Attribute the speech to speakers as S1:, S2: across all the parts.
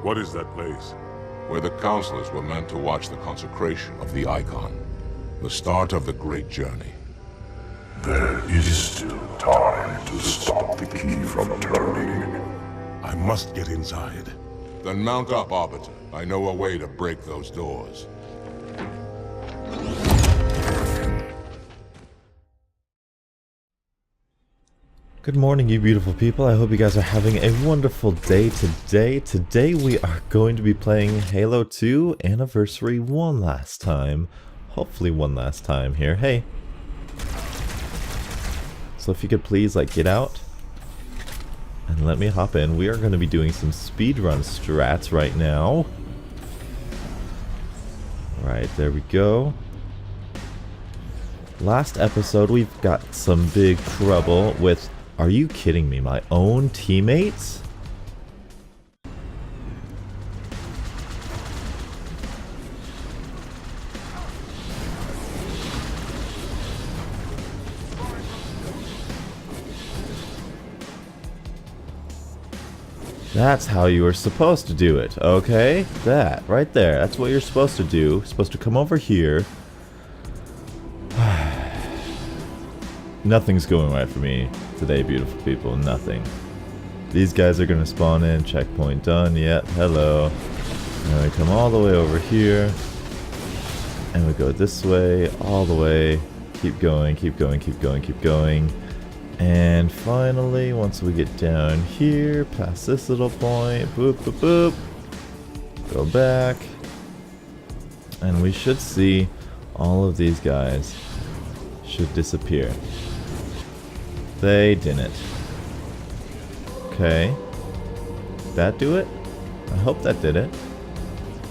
S1: What is that place?
S2: Where the counselors were meant to watch the consecration of the Icon. The start of the Great Journey.
S3: There is still time to stop the key from turning.
S1: I must get inside.
S2: Then mount up, Arbiter. I know a way to break those doors.
S4: Good morning, you beautiful people. I hope you guys are having a wonderful day today. Today we are going to be playing Halo 2 Anniversary one last time. Hopefully one last time here. Hey. So if you could please, get out and let me hop in. We are going to be doing some speedrun strats right now. Alright, there we go. Last episode we've got some big trouble with... Are you kidding me? My own teammates? That's how you were supposed to do it, okay? That, right there. That's what you're supposed to do. You're supposed to come over here. Nothing's going right for me today, beautiful people. Nothing. These guys are gonna spawn in. Checkpoint done. Yep. Hello. And we come all the way over here. And we go this way, all the way. Keep going, keep going, keep going, keep going. And finally, once we get down here, past this little point, boop, boop, boop. Go back. And we should see all of these guys should disappear. They didn't. Okay. Did that do it? I hope that did it.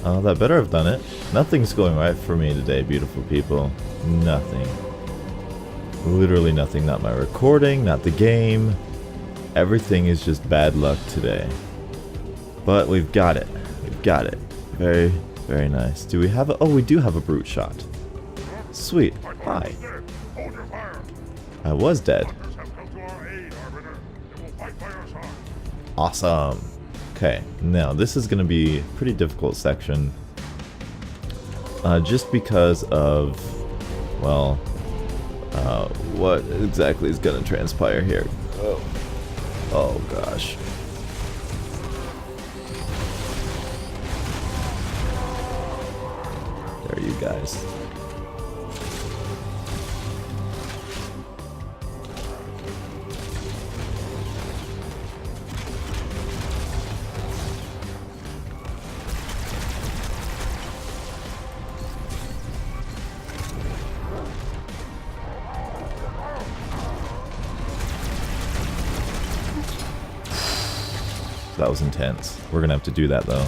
S4: That better have done it. Nothing's going right for me today, beautiful people. Nothing. Literally nothing. Not my recording, not the game. Everything is just bad luck today. But we've got it. We've got it. Very, very nice. Do we have a... Oh, we do have a brute shot. Sweet. Hi. I was dead. Awesome. Okay, now this is going to be a pretty difficult section. Just because of, well, what exactly is going to transpire here. Oh gosh. There you guys. That was intense. We're gonna have to do that though.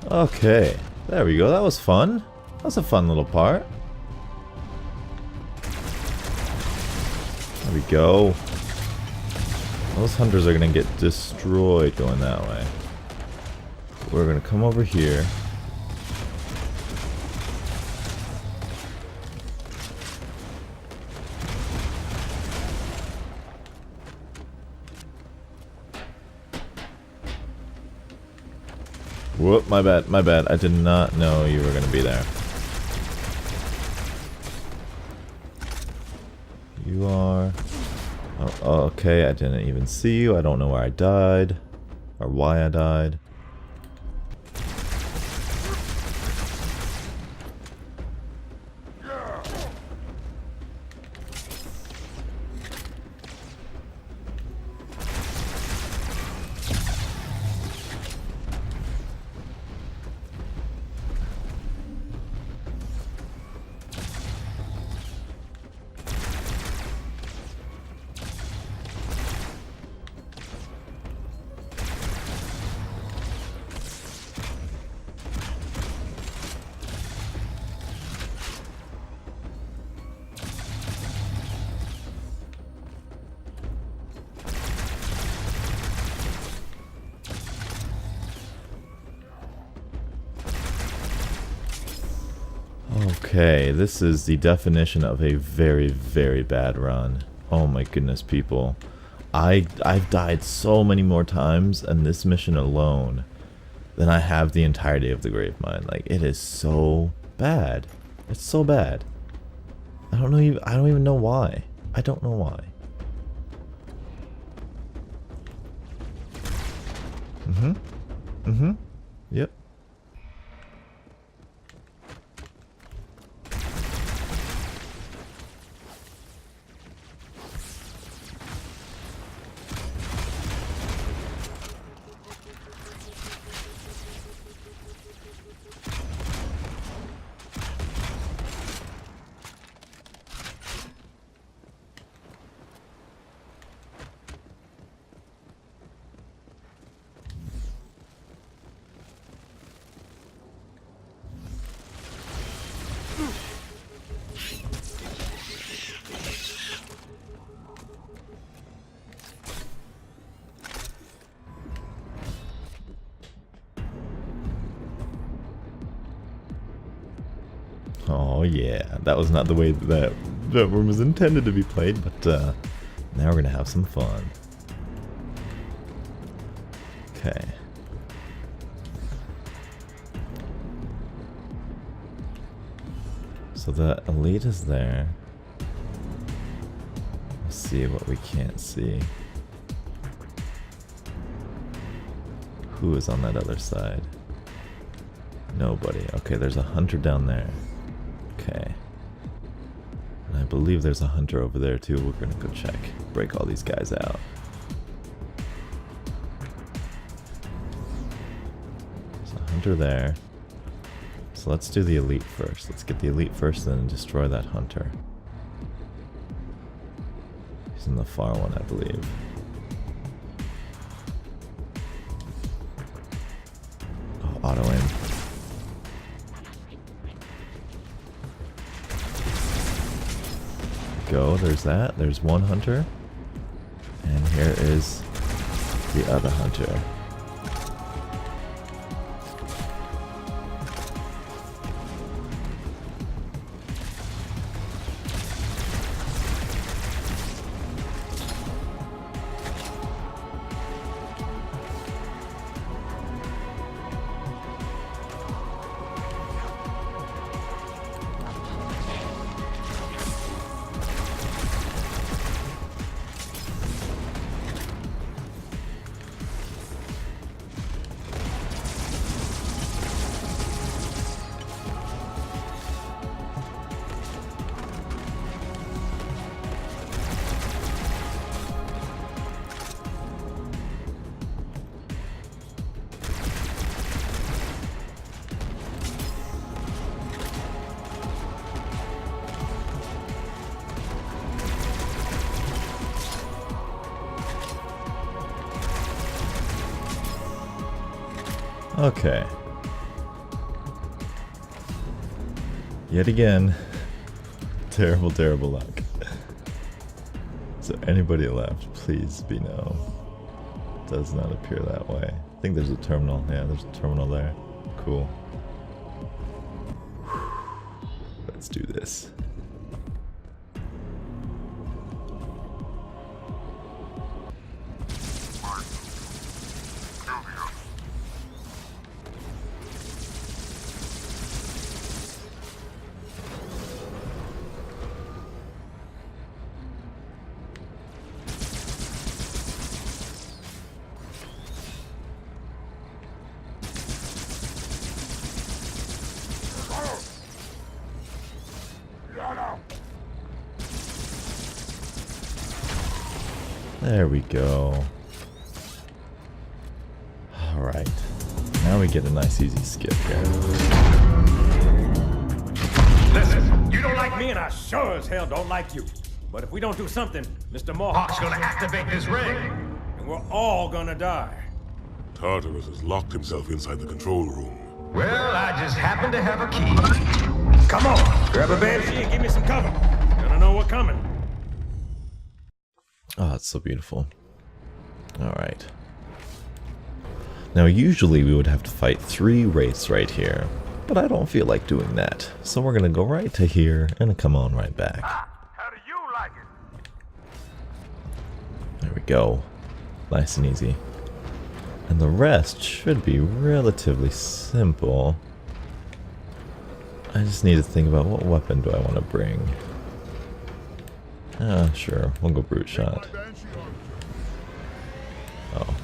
S4: Okay, there we go. That was fun. That was a fun little part. There we go. Those hunters are gonna get destroyed going that way. We're gonna come over here. Whoop, my bad, my bad. I did not know you were going to be there. You are... Oh, okay, I didn't even see you. I don't know where I died. Or why I died. Okay, this is the definition of a very, very bad run. Oh my goodness, people. I've died so many more times in this mission alone than I have the entirety of the Gravemind. Like, it is so bad. It's so bad. I don't even know why. I don't know why. Yep. Oh yeah, that was not the way that room was intended to be played, but now we're gonna have some fun. Okay. So the elite is there. Let's see what we can't see. Who is on that other side? Nobody. Okay, there's a hunter down there. Okay. And I believe there's a hunter over there too. We're gonna go check. Break all these guys out. There's a hunter there. So let's do the elite first. Let's get the elite first and then destroy that hunter. He's in the far one, I believe. Oh, auto aim. Go, there's that. There's one hunter. And here is the other hunter. Okay. Yet again, terrible, terrible luck. Is there anybody left? Please be no. Does not appear that way. I think there's a terminal. Yeah, there's a terminal there. Cool. Let's do this. There we go. Alright. Now we get a nice easy skip here.
S5: Listen, you don't like me and I sure as hell don't like you. But if we don't do something, Mr. Mohawk's gonna activate this ring. And we're all gonna die.
S1: Tartarus has locked himself inside the control room.
S5: Well, I just happen to have a key. Come on, grab a banshee and give me some cover. Gonna know what's coming.
S4: Oh, it's so beautiful. Alright. Now, usually we would have to fight 3 wraiths right here, but I don't feel like doing that. So we're gonna go right to here and come on right back.
S5: How do you like it?
S4: There we go. Nice and easy. And the rest should be relatively simple. I just need to think about what weapon do I want to bring. Sure, we'll go brute shot. Oh.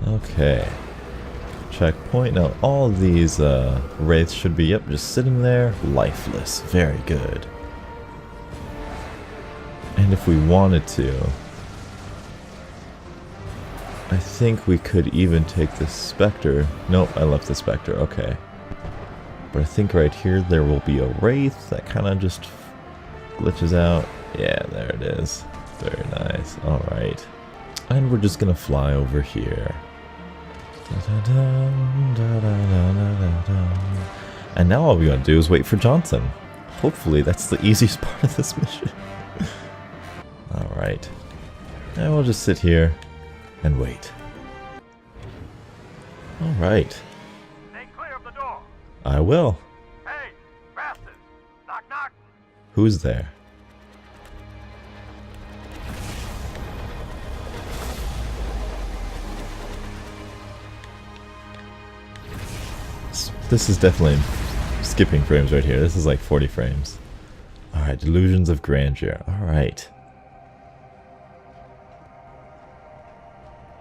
S4: Okay. Checkpoint. Now all these wraiths should be, yep, just sitting there, lifeless. Very good. And if we wanted to, I think we could even take the Spectre. Nope, I left the Spectre, okay. But I think right here there will be a Wraith that kind of just glitches out. Yeah, there it is. Very nice. Alright. And we're just gonna fly over here. And now all we gotta do is wait for Johnson. Hopefully that's the easiest part of this mission. Alright. And we'll just sit here and wait. Alright.
S5: Stay clear of the door.
S4: I will.
S5: Hey, bastards. Knock, knock.
S4: Who's there? This is definitely skipping frames right here. This is like 40 frames. Alright, Delusions of Grandeur. Alright.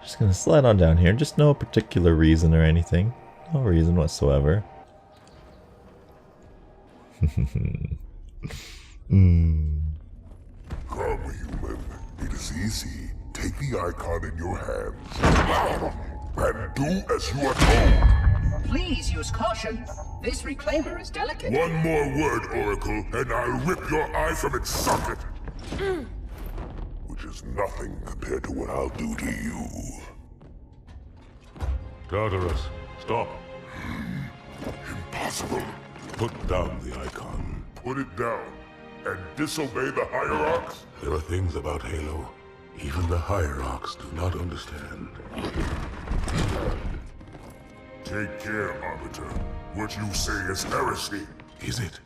S4: Just gonna slide on down here. Just no particular reason or anything. No reason whatsoever.
S3: Come, human. It is easy. Take the icon in your hands and do as you are told.
S6: Please use caution. This reclaimer is delicate.
S3: One more word, Oracle, and I'll rip your eye from its socket. Which is nothing compared to what I'll do to you.
S1: Tartarus, stop.
S3: Impossible.
S1: Put down the icon.
S3: Put it down and disobey the Hierarchs?
S1: There are things about Halo even the Hierarchs do not understand.
S3: Take care, Arbiter. What you say is heresy.
S1: Is it?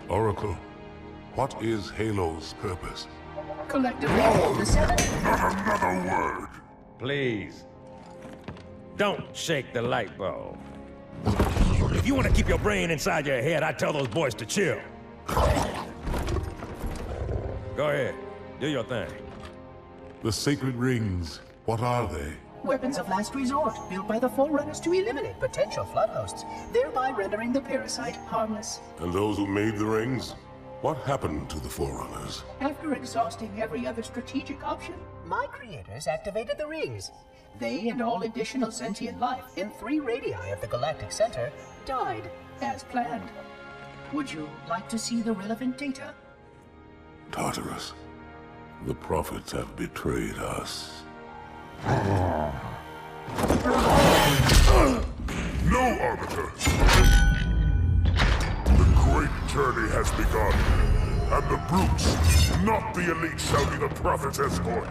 S1: Oracle, what is Halo's purpose?
S6: Collectively, the seven.
S3: Not another word.
S5: Please. Don't shake the light bulb. If you want to keep your brain inside your head, I tell those boys to chill. Go ahead. Do your thing.
S1: The sacred rings, what are they?
S6: Weapons of last resort, built by the Forerunners to eliminate potential flood hosts, thereby rendering the parasite harmless.
S1: And those who made the rings? What happened to the Forerunners?
S6: After exhausting every other strategic option, my creators activated the rings. They and all additional sentient life in 3 radii of the Galactic Center died as planned. Would you like to see the relevant data?
S1: Tartarus, the prophets have betrayed us.
S3: No, Arbiter! The great journey has begun, and the brutes, not the elite, shall be the prophet's escort.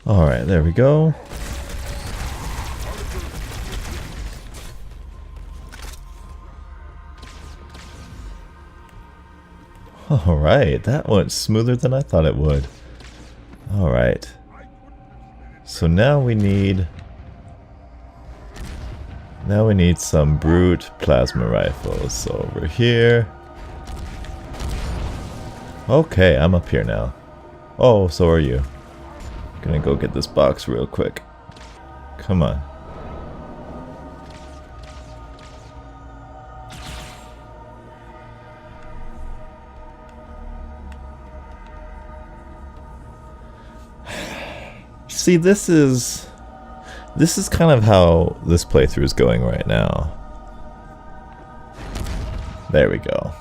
S4: Alright, there we go. Alright, that went smoother than I thought it would. Alright. So now we need some brute plasma rifles. So over here. Okay, I'm up here now. Oh, so are you. Gonna go get this box real quick. Come on. See, this is kind of how this playthrough is going right now. There we go.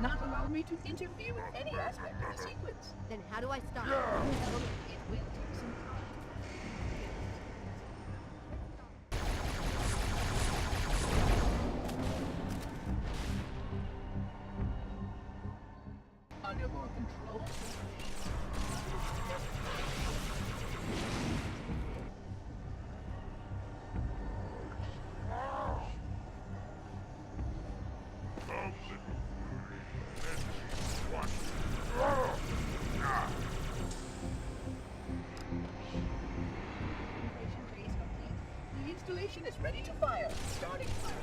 S6: not allow me to interfere with any aspect of the sequence.
S7: Then how do I stop?
S6: It will take some time. Under more control. The installation is ready to fire. Starting fire.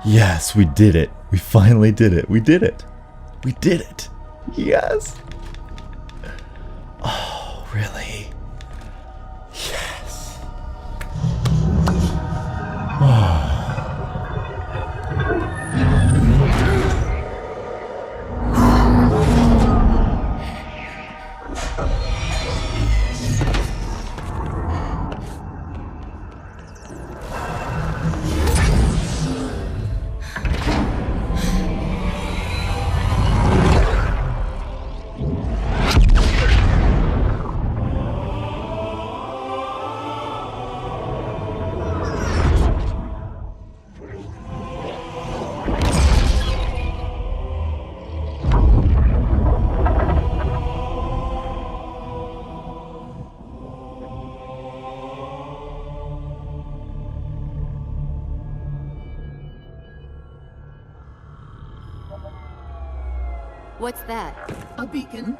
S4: Yes, we did it. We finally did it. We did it. We did it. Yes. Oh, really? Yes.
S7: What's that?
S6: A beacon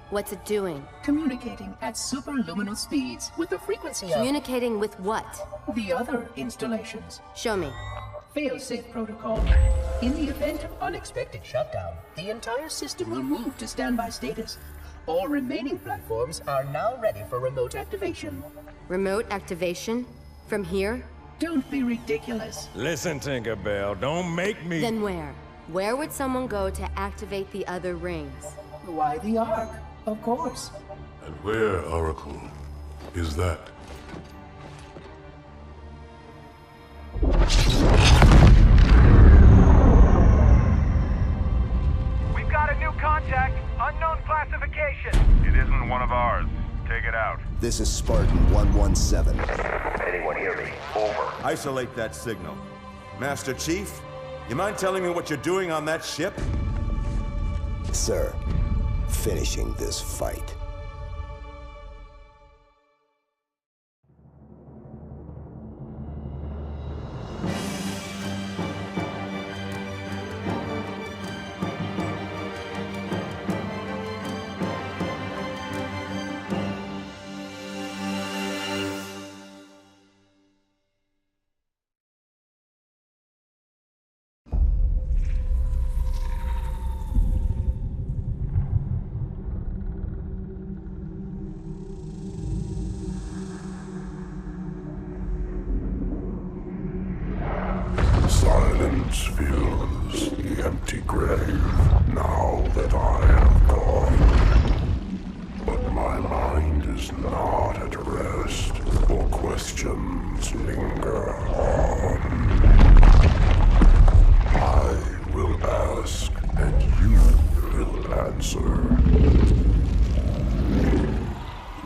S7: What's it doing?
S6: communicating at superluminal speeds with the frequency of
S7: Communicating with what?
S6: the other installations.
S7: Show me.
S6: Fail-safe protocol. In the event of unexpected shutdown, the entire system will move to standby status. All remaining platforms are now ready for remote activation.
S7: Remote activation? From here?
S6: Don't be ridiculous.
S5: Listen, Tinkerbell, don't make me...
S7: Then where? Where would someone go to activate the other rings?
S6: Why the Ark? Of course.
S1: And where, Oracle, is that?
S8: We've got a new contact. Unknown classification.
S9: It isn't one of ours. Take it out.
S10: This is Spartan 117.
S8: Anyone hear me? Over.
S11: Isolate that signal. Master Chief, you mind telling me what you're doing on that ship?
S10: Sir, finishing this fight.
S3: Silence fills the empty grave now that I have gone. But my mind is not at rest, for questions linger on. I will ask, and you will answer.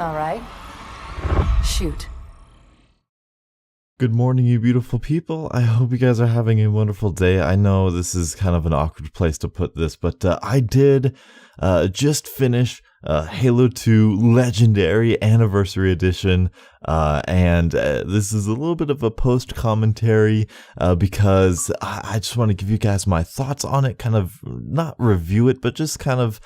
S12: All right. Shoot.
S4: Good morning, you beautiful people. I hope you guys are having a wonderful day. I know this is kind of an awkward place to put this, but I did just finish Halo 2 Legendary Anniversary Edition, and this is a little bit of a post-commentary because I just want to give you guys my thoughts on it, kind of not review it, but just kind of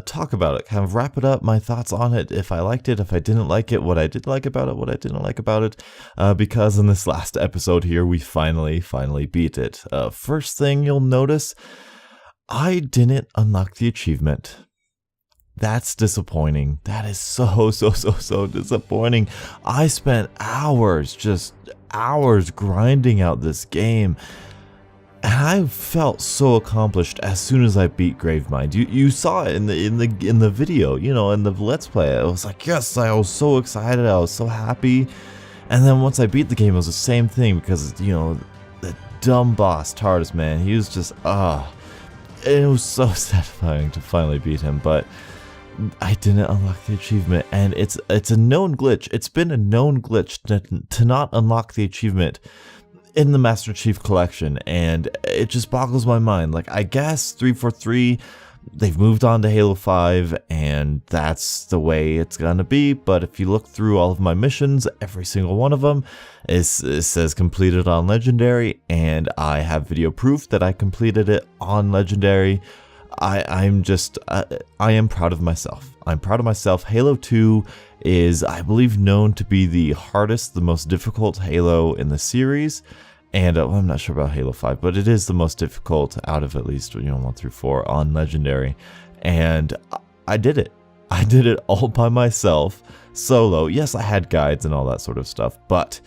S4: talk about it, kind of wrap it up, my thoughts on it, if I liked it, if I didn't like it, what I did like about it, what I didn't like about it, because in this last episode here, we finally beat it. First thing you'll notice, I didn't unlock the achievement. That's disappointing. That is so disappointing. I spent hours, just hours grinding out this game. And I felt so accomplished as soon as I beat Gravemind. You saw it in the video, you know, in the Let's Play. I was like, yes, I was so excited, I was so happy. And then once I beat the game, it was the same thing because, you know, the dumb boss TARDIS, man, he was just, it was so satisfying to finally beat him, but I didn't unlock the achievement, and it's a known glitch. It's been a known glitch to not unlock the achievement in the Master Chief Collection, and it just boggles my mind. Like, I guess 343, they've moved on to Halo 5, and that's the way it's gonna be, but if you look through all of my missions, every single one of them, it says completed on Legendary, and I have video proof that I completed it on Legendary. I am proud of myself. I'm proud of myself. Halo 2 is, I believe, known to be the hardest, the most difficult Halo in the series. And well, I'm not sure about Halo 5, but it is the most difficult out of at least, 1 through 4 on Legendary. And I did it. I did it all by myself, solo. Yes, I had guides and all that sort of stuff, but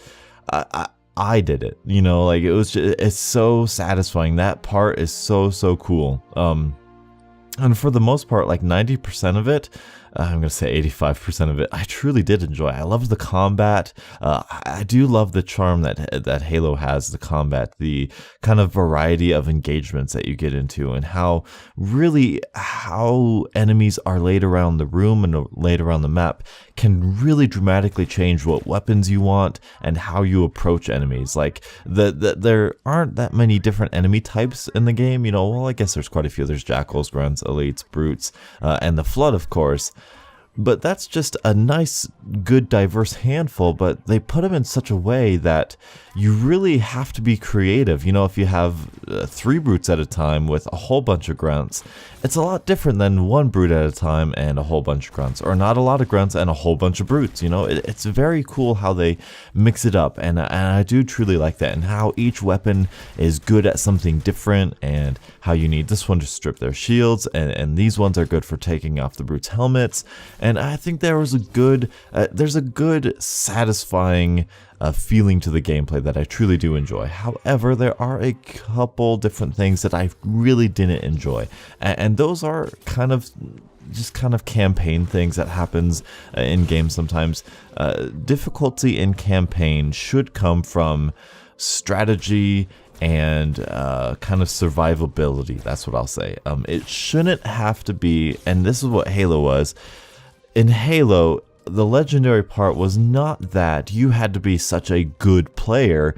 S4: I did it. You know, like, it's so satisfying. That part is so cool. And for the most part, like 90% of it, I'm going to say 85% of it, I truly did enjoy. I loved the combat. I do love the charm that Halo has, the combat, the kind of variety of engagements that you get into, and how enemies are laid around the room and laid around the map can really dramatically change what weapons you want and how you approach enemies. Like, there aren't that many different enemy types in the game. You know, well, I guess there's quite a few. There's Jackals, Grunts, Elites, Brutes, and the Flood, of course. But that's just a nice, good, diverse handful, but they put them in such a way that you really have to be creative. You know, if you have 3 brutes at a time with a whole bunch of grunts, it's a lot different than 1 brute at a time and a whole bunch of grunts, or not a lot of grunts and a whole bunch of brutes. You know, it's very cool how they mix it up, and I do truly like that, and how each weapon is good at something different, and how you need this one to strip their shields, and these ones are good for taking off the brutes' helmets. And I think there's a good, satisfying feeling to the gameplay that I truly do enjoy. However, there are a couple different things that I really didn't enjoy, and those are kind of campaign things that happens in games sometimes. Difficulty in campaign should come from strategy and kind of survivability. That's what I'll say. It shouldn't have to be, and this is what Halo was. In Halo, the legendary part was not that you had to be such a good player,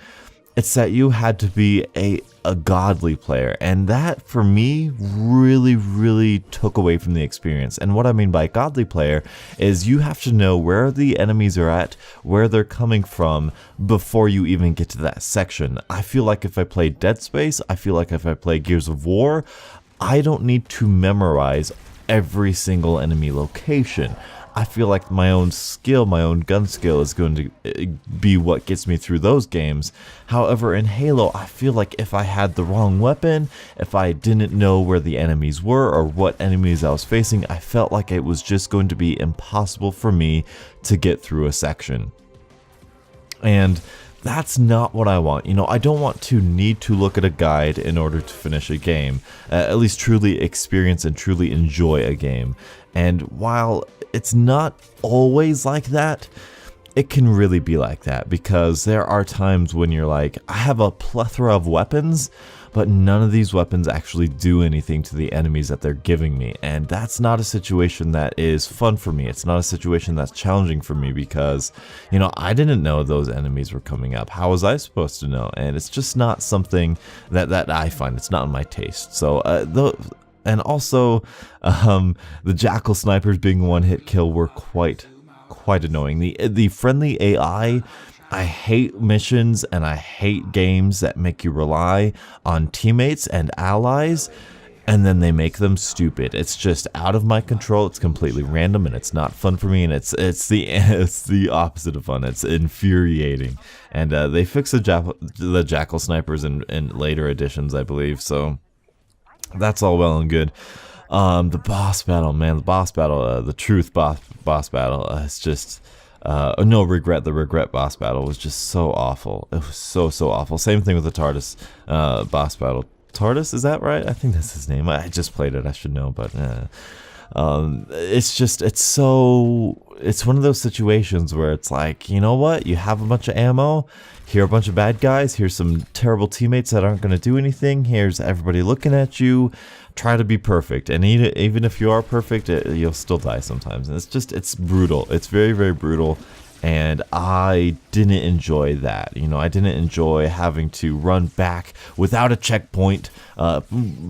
S4: it's that you had to be a godly player, and that for me really took away from the experience. And what I mean by godly player is you have to know where the enemies are at, where they're coming from, before you even get to that section. I feel like if I play Dead Space, I feel like if I play Gears of War, I don't need to memorize every single enemy location. I feel like my own skill, my own gun skill is going to be what gets me through those games. However, in Halo, I feel like if I had the wrong weapon, if I didn't know where the enemies were or what enemies I was facing, I felt like it was just going to be impossible for me to get through a section. And that's not what I want. You know, I don't want to need to look at a guide in order to finish a game, at least truly experience and truly enjoy a game. And while it's not always like that, it can really be like that, because there are times when you're like, I have a plethora of weapons, but none of these weapons actually do anything to the enemies that they're giving me. And that's not a situation that is fun for me. It's not a situation that's challenging for me, because, you know, I didn't know those enemies were coming up. How was I supposed to know? And it's just not something that I find. It's not in my taste. So And also, the Jackal snipers being one-hit kill were quite annoying. The friendly AI, I hate missions and I hate games that make you rely on teammates and allies, and then they make them stupid. It's just out of my control. It's completely random, and it's not fun for me. And it's the opposite of fun. It's infuriating. And they fixed the Jackal snipers in later editions, I believe. So that's all well and good. The boss battle, man, the truth boss battle. It's just no regret. The regret boss battle was just so awful. It was so awful. Same thing with the TARDIS boss battle. TARDIS, is that right? I think that's his name. I just played it, I should know, but it's one of those situations where it's like, you know what, you have a bunch of ammo, here are a bunch of bad guys, here's some terrible teammates that aren't going to do anything, here's everybody looking at you, try to be perfect, and even if you are perfect, you'll still die sometimes, and it's brutal. It's very, very brutal. And I didn't enjoy that. I didn't enjoy having to run back without a checkpoint,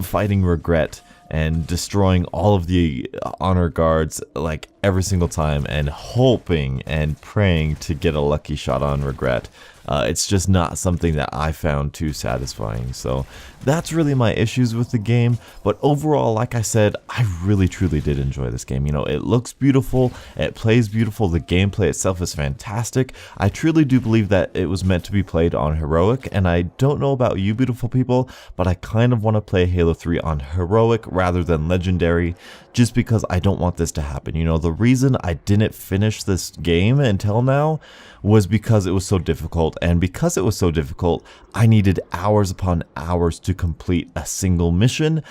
S4: fighting regret and destroying all of the honor guards like every single time and hoping and praying to get a lucky shot on regret. It's just not something that I found too satisfying. So that's really my issues with the game. But overall, like I said, I really truly did enjoy this game. It looks beautiful, it plays beautiful, the gameplay itself is fantastic. I truly do believe that it was meant to be played on Heroic, and I don't know about you beautiful people, but I kind of want to play Halo 3 on Heroic rather than Legendary, just because I don't want this to happen. The reason I didn't finish this game until now was because it was so difficult, and because it was so difficult, I needed hours upon hours to complete a single mission,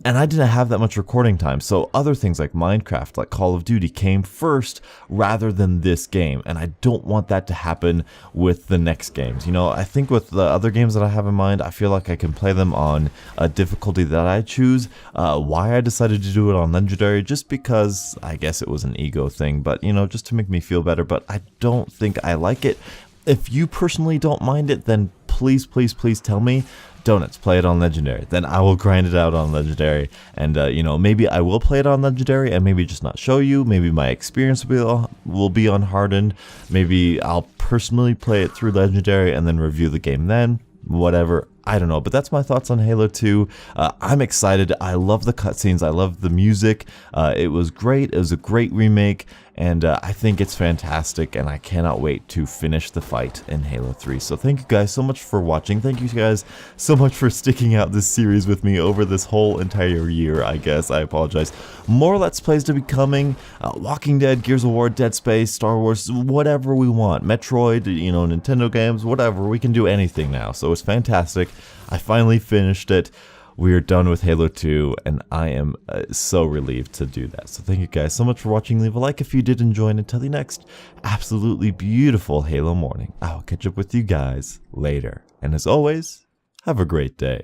S4: and I didn't have that much recording time, so other things like Minecraft, like Call of Duty, came first rather than this game, and I don't want that to happen with the next games. I think with the other games that I have in mind, I feel like I can play them on a difficulty that I choose. Why I decided to do it on Legendary, just because I guess it was an ego thing, but just to make me feel better, but I don't think I like it. If you personally don't mind it, then please tell me. Donuts, play it on Legendary. Then I will grind it out on Legendary, and maybe I will play it on Legendary and maybe just not show you. Maybe my experience will be unhardened. Maybe I'll personally play it through Legendary and then review the game then. Whatever, I don't know, but that's my thoughts on Halo 2. I'm excited. I love the cutscenes. I love the music. It was great. It was a great remake, and I think it's fantastic, and I cannot wait to finish the fight in Halo 3. So thank you guys so much for watching. Thank you guys so much for sticking out this series with me over this whole entire year, I guess. I apologize. More Let's Plays to be coming. Walking Dead, Gears of War, Dead Space, Star Wars, whatever we want. Metroid, Nintendo games, whatever. We can do anything now, so it's fantastic. I finally finished it. We are done with Halo 2, and I am so relieved to do that. So thank you guys so much for watching. Leave a like if you did enjoy, and until the next absolutely beautiful Halo morning, I will catch up with you guys later. And as always, have a great day.